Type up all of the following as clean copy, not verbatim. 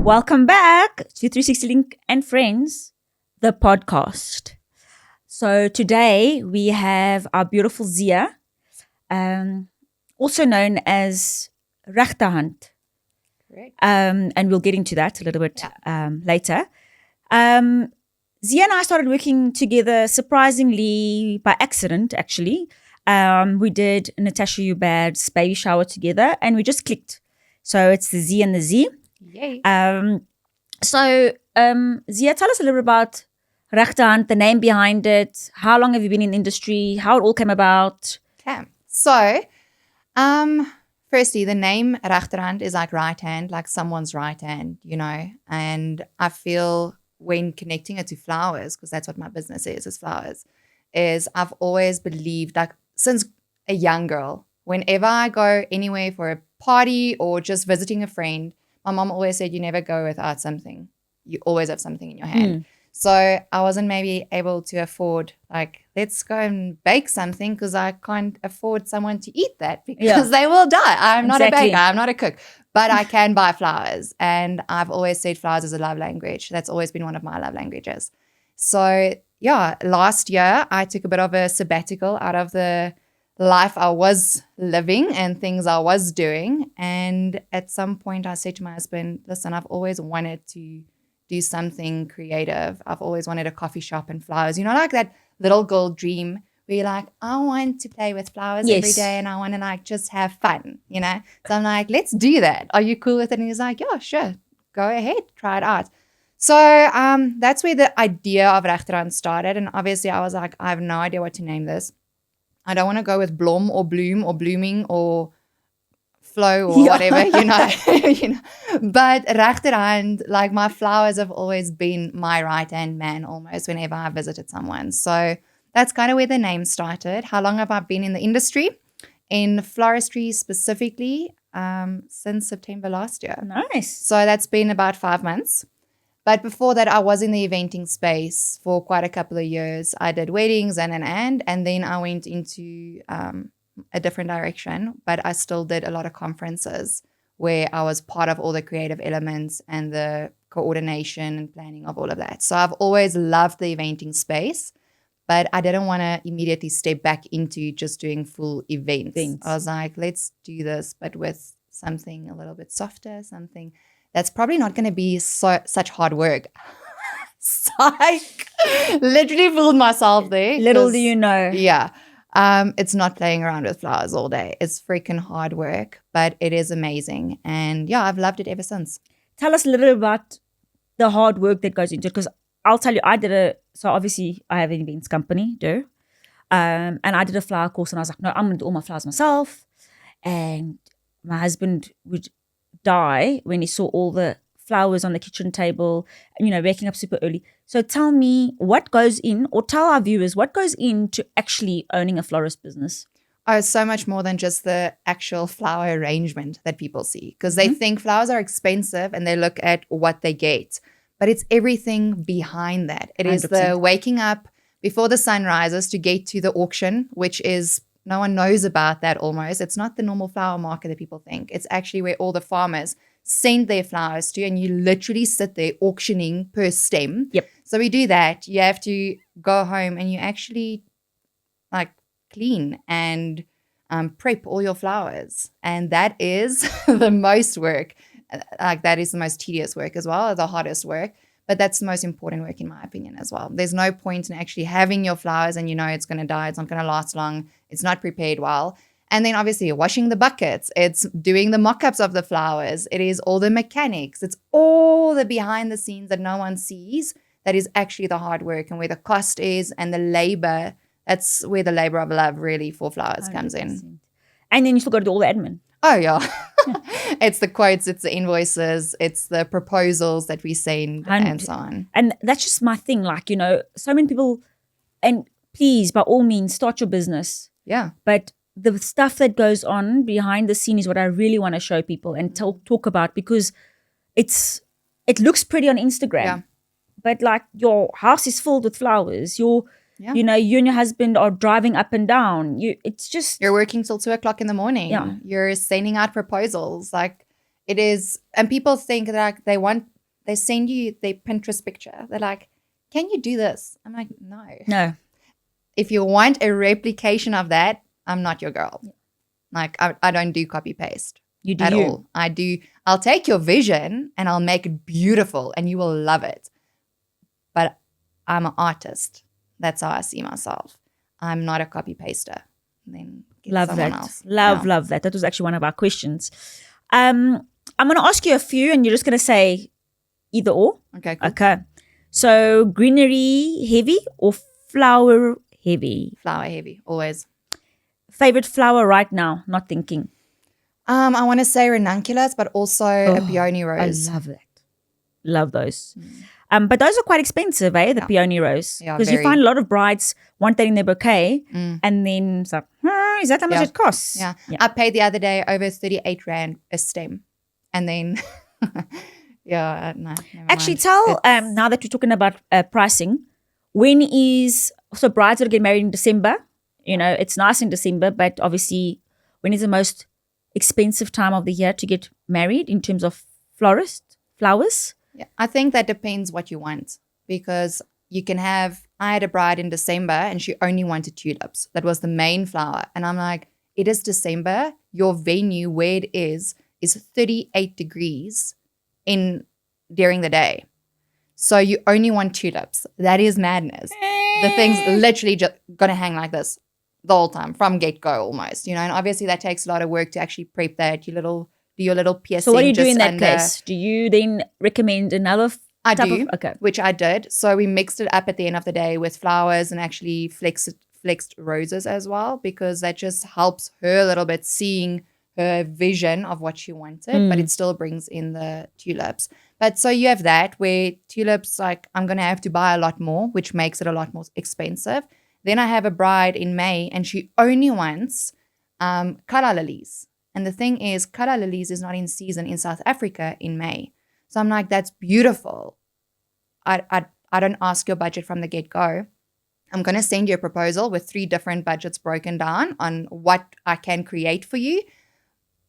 Welcome back to 360 Link and Friends, the podcast. So today we have our beautiful Zia, also known as Regterhand. Correct. And we'll get into that a little bit later. Zia and I started working together surprisingly by accident, actually. We did Natasha Ubad's baby shower together and we just clicked. So it's the Z and the Z. Yay. Zia, tell us a little bit about Regterhand, the name behind it. How long have you been in the industry? How it all came about? Okay. So, firstly, the name Regterhand is like right hand, like someone's right hand, you know. And I feel when connecting it to flowers, because that's what my business is flowers, is I've always believed, like since a young girl, whenever I go anywhere for a party or just visiting a friend, my mom always said, you never go without something. You always have something in your hand. So I wasn't maybe able to afford, like, let's go and bake something because I can't afford someone to eat that because they will die. I'm not a baker. I'm not a cook. But I can buy flowers. And I've always said flowers is a love language. That's always been one of my love languages. So, yeah, last year I took a bit of a sabbatical out of the life I was living and things I was doing. And at some point I said to my husband, listen, I've always wanted to do something creative. I've always wanted a coffee shop and flowers. You know, like that little girl dream where you're like, I want to play with flowers every day and I want to like just have fun, you know? So I'm like, let's do that. Are you cool with it? And he's like, yeah, sure. Go ahead. Try it out. So that's where the idea of Regterhand started. And obviously I was like, I have no idea what to name this. I don't want to go with blom or bloom or blooming or flow or whatever, you know. But Regterhand, like my flowers have always been my right-hand man almost whenever I visited someone. So that's kind of where the name started. How long have I been in the industry? In floristry specifically, since September last year. Nice. So that's been about 5 months. But before that, I was in the eventing space for quite a couple of years. I did weddings and then I went into a different direction. But I still did a lot of conferences where I was part of all the creative elements and the coordination and planning of all of that. So I've always loved the eventing space, but I didn't want to immediately step back into just doing full events. I was like, let's do this, but with something a little bit softer, something that's probably not going to be such hard work. Psych. Literally fooled myself there. Little do you know. Yeah. It's not playing around with flowers all day. It's freaking hard work, but it is amazing. And yeah, I've loved it ever since. Tell us a little bit about the hard work that goes into it, because I'll tell you, so obviously I have an events company, and I did a flower course and I was like, no, I'm going to do all my flowers myself. And my husband would die when he saw all the flowers on the kitchen table, you know, waking up super early. So tell me what goes in, or tell our viewers what goes into actually owning a florist business. Oh, so much more than just the actual flower arrangement that people see, because they think flowers are expensive and they look at what they get, but it's everything behind that. It 100%. Is the waking up before the sun rises to get to the auction, which is no one knows about that almost. It's not the normal flower market that people think. It's actually where all the farmers send their flowers to, and you literally sit there auctioning per stem. Yep. So we do that. You have to go home and you actually like clean and prep all your flowers. And that is the most work. Like that is the most tedious work as well, the hardest work. But that's the most important work in my opinion as well. There's no point in actually having your flowers and you know it's going to die. It's not going to last long. It's not prepared well. And then obviously you're washing the buckets. It's doing the mock-ups of the flowers. It is all the mechanics. It's all the behind the scenes that no one sees. That is actually the hard work and where the cost is and the labor. That's where the labor of love really for flowers 100%. Comes in. And then you still got to do all the admin. Oh, yeah. It's the quotes, it's the invoices, it's the proposals that we send and so on. And that's just my thing. Like, you know, so many people, and please, by all means, start your business. Yeah. But the stuff that goes on behind the scene is what I really want to show people and talk about, because it looks pretty on Instagram, but like your house is filled with flowers. You know, you and your husband are driving up and down. You're working till 2:00 in the morning. Yeah. You're sending out proposals. Like it is, and people think that like they want they send you their Pinterest picture. They're like, can you do this? I'm like, no. No. If you want a replication of that, I'm not your girl. Yeah. Like, I don't do copy paste You do at you. all. I'll take your vision and I'll make it beautiful and you will love it. But I'm an artist. That's how I see myself. I'm not a copy paster. Then get Love someone that. else. Love that. That was actually one of our questions. I'm going to ask you a few and you're just going to say either or. Okay, cool. Okay. So greenery heavy or flower heavy? Flower heavy, always. Favorite flower right now? Not thinking. I want to say ranunculus, but also a peony rose. I love that. Love those. But those are quite expensive, eh? The peony rose. Yeah, Because you find a lot of brides want that in their bouquet. Mm. And then it's like, is that how much it costs? Yeah. I paid the other day over 38 Rand a stem. And then, no, never Actually, mind. tell, now that we're talking about pricing, so brides that get married in December, it's nice in December, but obviously when is the most expensive time of the year to get married in terms of flowers? Yeah, I think that depends what you want, because I had a bride in December and she only wanted tulips. That was the main flower. And I'm like, it is December. Your venue where it is 38 degrees during the day. So you only want tulips. That is madness. The thing's literally just going to hang like this the whole time from get-go almost, and obviously that takes a lot of work to actually prep that. Do your little piercing. So what do you do in that case? Do you then recommend another I type do, okay. which I did. So we mixed it up at the end of the day with flowers and actually flexed roses as well, because that just helps her a little bit, seeing her vision of what she wanted, but it still brings in the tulips. But so you have that where tulips, like, I'm going to have to buy a lot more, which makes it a lot more expensive. Then I have a bride in May and she only wants calla lilies. And the thing is, calla lilies is not in season in South Africa in May. So I'm like, that's beautiful. I don't ask your budget from the get-go. I'm going to send you a proposal with 3 different budgets broken down on what I can create for you.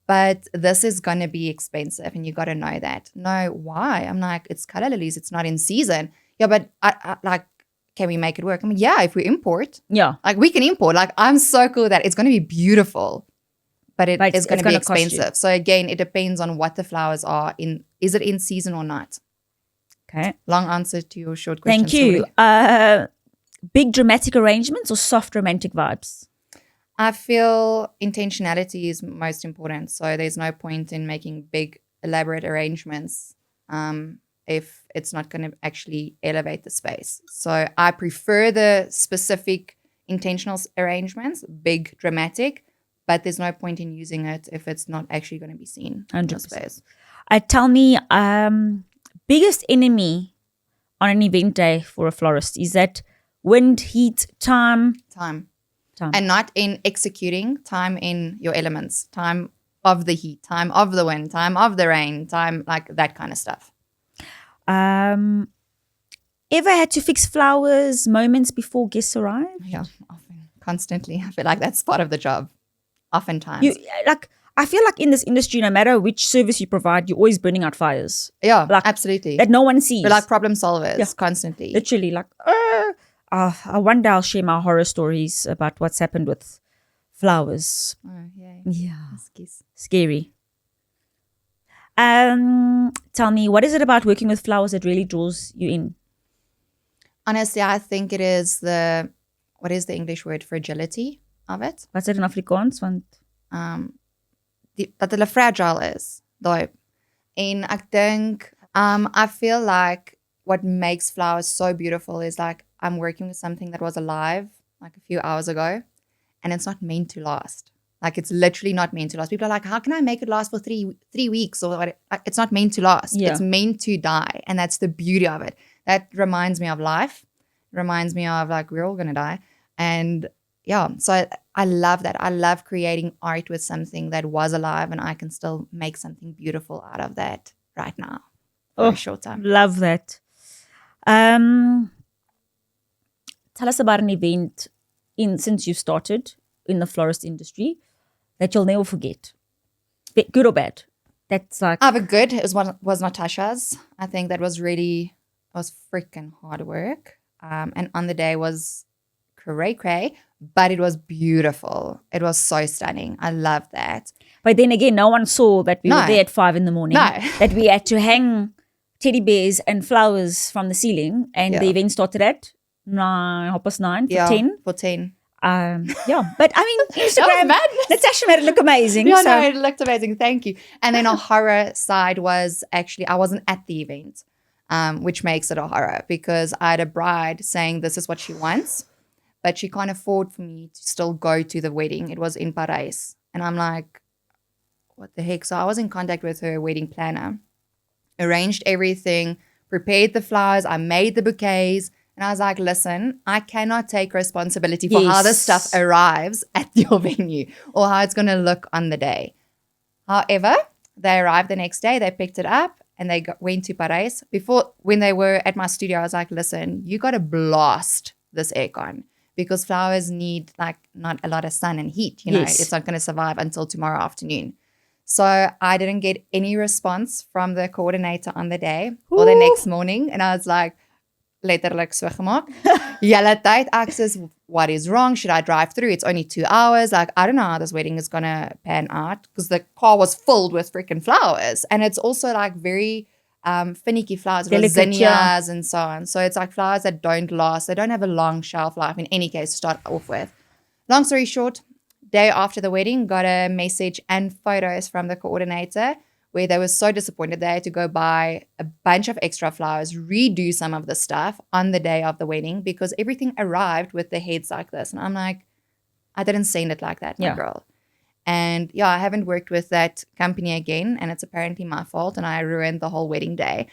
But this is going to be expensive and you got to know that. No, why? I'm like, it's calla lilies. It's not in season. Yeah, but I like, can we make it work? I mean, yeah, if we import. Yeah. Like, we can import. Like, I'm so cool that it's going to be beautiful. But it is going to be expensive. So again, it depends on what the flowers are in. Is it in season or not? Okay. Long answer to your short question. Thank you. Big dramatic arrangements or soft romantic vibes? I feel intentionality is most important. So there's no point in making big, elaborate arrangements if it's not going to actually elevate the space. So I prefer the specific intentional arrangements, big, dramatic, but there's no point in using it if it's not actually going to be seen 100%. in the space. Tell me, biggest enemy on an event day for a florist, is that wind, heat, time? Time. And not in executing, time in your elements, time of the heat, time of the wind, time of the rain, time like that kind of stuff. Ever had to fix flowers moments before guests arrive? Yeah, often, constantly. I feel like that's part of the job. Oftentimes. I feel like in this industry, no matter which service you provide, you're always burning out fires. Yeah, absolutely. That no one sees. We're like problem solvers constantly. Literally, like, one day I'll share my horror stories about what's happened with flowers. Oh, yeah. Yeah. Scary. Tell me, what is it about working with flowers that really draws you in? Honestly, I think it is what is the English word, fragility of it? What's it in Afrikaans? Dat hulle fragile is. Daai. En ek dink, I feel like what makes flowers so beautiful is like I'm working with something that was alive like a few hours ago and it's not meant to last. Like, it's literally not meant to last. People are like, how can I make it last for three weeks? Or what? Like, it's not meant to last. Yeah. It's meant to die. And that's the beauty of it. That reminds me of life. Reminds me of like, we're all going to die. And yeah, so I love that. I love creating art with something that was alive and I can still make something beautiful out of that right now for a short time. Love that. Tell us about an event since you started in the florist industry that you'll never forget. Good or bad? That's like, I have a good. It was Natasha's. I think that was freaking hard work. And on the day was cray, but it was beautiful. It was so stunning. I love that. but then again, no one saw that we No. were there at 5 a.m. No. That we had to hang teddy bears and flowers from the ceiling, and the Yeah. event started at 9:30 for 10. For 10. But I mean, That was Instagram, madness. Natasha made it look amazing. Yeah, so no, it looked amazing. Thank you. And then a horror side was actually, I wasn't at the event, which makes it a horror because I had a bride saying this is what she wants, but she can't afford for me to still go to the wedding. It was in Paris. And I'm like, what the heck? So I was in contact with her wedding planner, arranged everything, prepared the flowers, I made the bouquets. And I was like, listen, I cannot take responsibility for how this stuff arrives at your venue or how it's going to look on the day. However, they arrived the next day, they picked it up and they went to Paris. When they were at my studio, I was like, listen, you got to blast this aircon because flowers need like not a lot of sun and heat. You know, Yes. it's not going to survive until tomorrow afternoon. So I didn't get any response from the coordinator on the day or the next morning. And I was like, letterlik so gemaak. Julle tyd, ek says, what is wrong? Should I drive through? It's only 2 hours. Like, I don't know how this wedding is going to pan out because the car was filled with freaking flowers. And it's also like very finicky flowers, Delicate, zinnias and so on. So it's like flowers that don't last. They don't have a long shelf life in any case to start off with. Long story short, day after the wedding, got a message and photos from the coordinator where they were so disappointed they had to go buy a bunch of extra flowers, redo some of the stuff on the day of the wedding because everything arrived with the heads like this. And I'm like, I didn't send it like that, my girl. And yeah, I haven't worked with that company again, and it's apparently my fault, and I ruined the whole wedding day.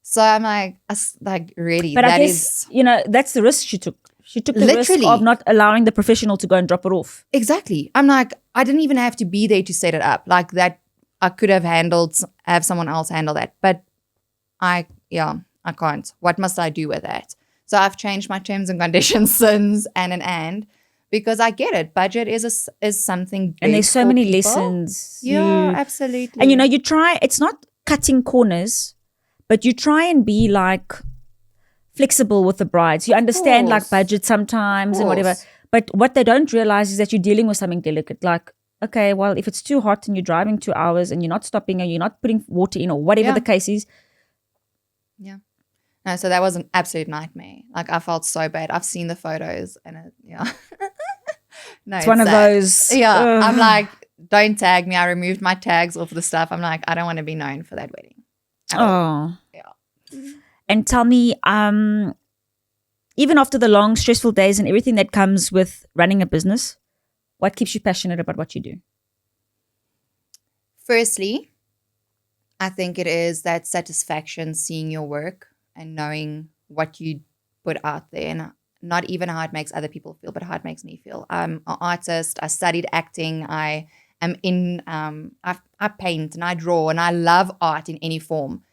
So I'm like really, But that I guess, is that's the risk she took. She took the Literally. risk of not allowing the professional to go and drop it off. exactly. I'm like, I didn't even have to be there to set it up. Like that, I could have have someone else handle that. But I can't. What must I do with that? So I've changed my terms and conditions since and because I get it. Budget is something big And there's so for many people. lessons. Yeah, absolutely. And you try, it's not cutting corners, but you try and be like flexible with the brides. You understand like course. budget sometimes and whatever. course. But what they don't realize is that you're dealing with something delicate. Like, okay, well, if it's too hot and you're driving 2 hours and you're not stopping and you're not putting water in or whatever Yeah. the case is. Yeah. No, so that was an absolute nightmare. Like I felt so bad. I've seen the photos and no, It's one of sad. those. Yeah. ugh. I'm like, don't tag me. I removed my tags off the stuff. I'm like, I don't want to be known for that wedding. at all. Oh. Yeah. And tell me, even after the long, stressful days and everything that comes with running a business, what keeps you passionate about what you do? Firstly, I think it is that satisfaction seeing your work and knowing what you put out there, and not even how it makes other people feel, but how it makes me feel. I'm an artist. I studied acting. I am in, I paint and I draw and I love art in any form.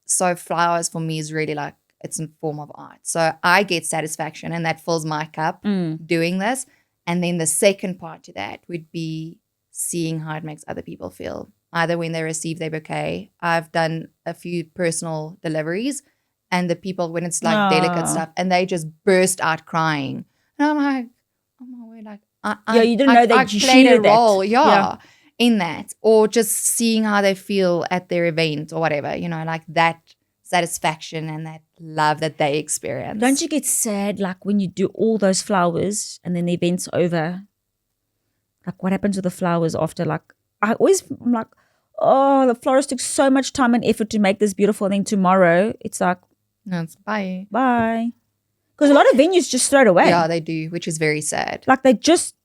So flowers for me is really like, it's a form of art. So I get satisfaction and that fills my cup doing this. And then the second part to that would be seeing how it makes other people feel, either when they receive their bouquet. I've done a few personal deliveries and the people, when it's like delicate stuff, and they just burst out crying. And I'm like, oh my word, like, you didn't know that I you played a shared that. role, Yeah. in that. Or just seeing how they feel at their event or whatever, like that satisfaction and that love that they experience. Don't you get sad like when you do all those flowers and then the event's over? Like what happens with the flowers after? Like I'm like, oh, the florist took so much time and effort to make this beautiful, and then tomorrow it's like, No, it's bye. bye. Because a lot of venues just throw it away. Yeah, they do, which is very sad. Like they just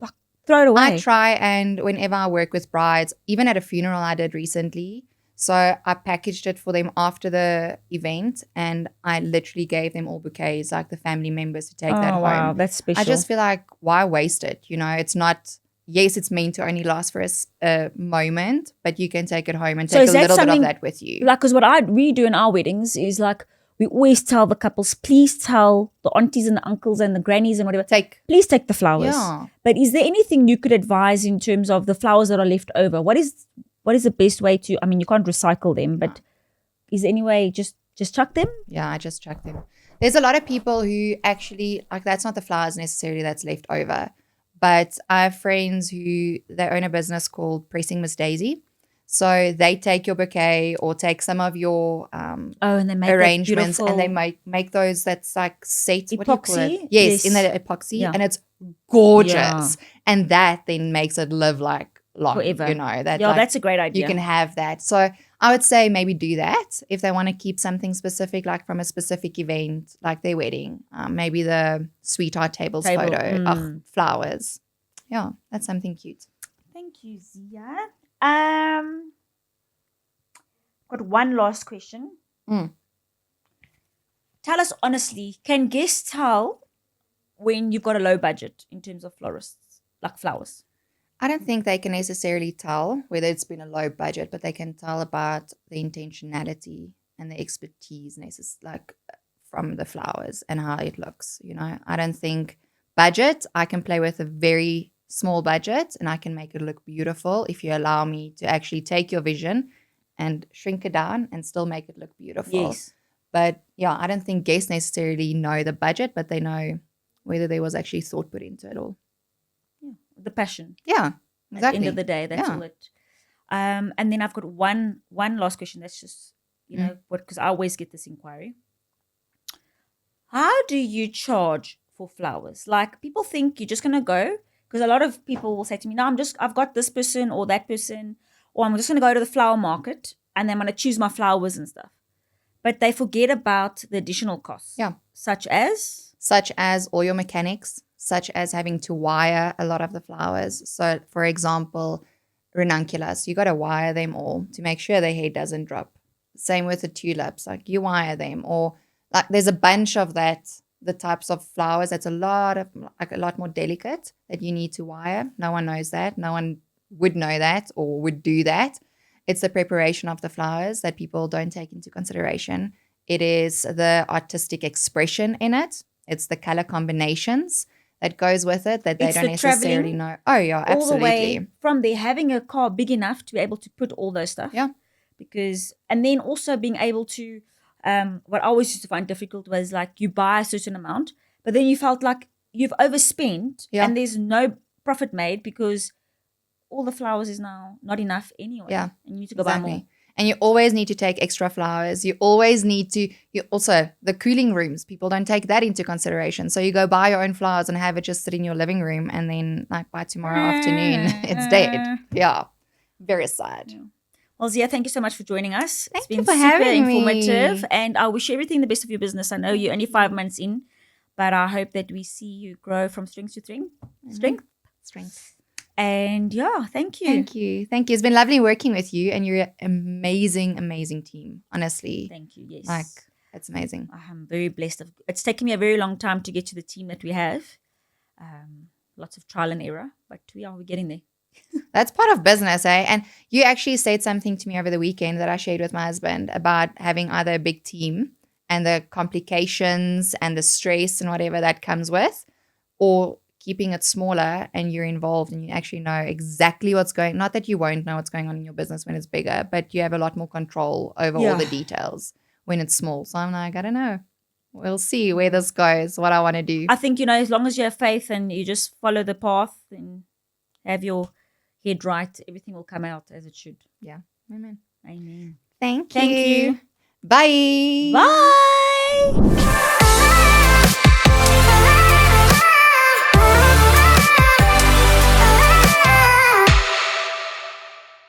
like throw it away. I try, and whenever I work with brides, even at a funeral I did recently, so I packaged it for them after the event, and I literally gave them all bouquets, like the family members, to take that home. Wow, that's special. I just feel like, why waste it? It's not, yes, it's meant to only last for a moment, but you can take it home and So take is a that little bit of something- that with you. like, because what we do in our weddings is like, we always tell the couples, please tell the aunties and the uncles and the grannies and whatever, please take the flowers. Yeah. But is there anything you could advise in terms of the flowers that are left over? What is what is the best way to, I mean, you can't recycle them, but is there any way just chuck them? Yeah, I just chuck them. There's a lot of people who actually, like, that's not the flowers necessarily that's left over. But I have friends who, they own a business called Pressing Miss Daisy. So they take your bouquet or take some of your And they make arrangements and they make those that's like set. Epoxy? What do you call it? Yes, in the epoxy. Yeah. And it's gorgeous. Yeah. And that then makes it live like long. Forever. You know, that Yeah, that's a great idea. you can have that. So I would say maybe do that if they want to keep something specific, like from a specific event, like their wedding. Maybe the sweetheart tables photo of flowers. Yeah, that's something cute. Thank you, Zia. Got one last question. Tell us honestly, can guests tell when you've got a low budget in terms of florists, like flowers? I don't think they can necessarily tell whether it's been a low budget, but they can tell about the intentionality and the expertise like from the flowers and how it looks. You know, I don't think budget, I can play with a very small budget and I can make it look beautiful if you allow me to actually take your vision and shrink it down and still make it look beautiful. Yes. But yeah, I don't think guests necessarily know the budget, but they know whether there was actually thought put into it all. Yeah. The passion. Yeah, exactly. At the end of the day, that's all it. And then I've got one last question. That's just, you know, because I always get this inquiry. How do you charge for flowers? Like, people think you're just gonna go, because a lot of people will say to me, no, I've got this person or that person, or I'm just gonna go to the flower market and then I'm gonna choose my flowers and stuff. But they forget about the additional costs. Yeah. Such as all your mechanics, such as having to wire a lot of the flowers. So, for example, ranunculus, you got to wire them all to make sure the head doesn't drop. Same with the tulips, like you wire them, or like there's a bunch of that. The types of flowers that's a lot more delicate that you need to wire. No one knows that. No one would know that or would do that. It's the preparation of the flowers that people don't take into consideration. It is the artistic expression in it. It's the color combinations that goes with it that they don't necessarily know. Oh, yeah, absolutely. All the way from there, having a car big enough to be able to put all those stuff. Yeah. And then also being able to, what I always used to find difficult was like you buy a certain amount, but then you felt like you've overspent and there's no profit made because all the flowers is now not enough anyway. Yeah. And you need to go buy more. And you always need to take extra flowers. You always need to, also the cooling rooms, people don't take that into consideration. So you go buy your own flowers and have it just sit in your living room and then like by tomorrow afternoon, it's dead. Yeah. Very sad. Yeah. Well, Zia, thank you so much for joining us. Thank it's been you for super having informative me. And I wish you everything the best of your business. I know you're only 5 months in, but I hope that we see you grow from strength to strength. And yeah, thank you. Thank you. It's been lovely working with you and you're an amazing team, honestly. Thank you, yes. Like, it's amazing. I'm very blessed. It's taken me a very long time to get to the team that we have. Lots of trial and error, but we're getting there. That's part of business, eh? And you actually said something to me over the weekend that I shared with my husband about having either a big team and the complications and the stress and whatever that comes with, or keeping it smaller and you're involved and you actually know exactly what's going, not that you won't know what's going on in your business when it's bigger, but you have a lot more control over all the details when it's small. So I'm like, I don't know. We'll see where this goes, what I want to do. I think, as long as you have faith and you just follow the path and have your head right, everything will come out as it should. Yeah. Amen. Amen. Thank you. Bye. Bye.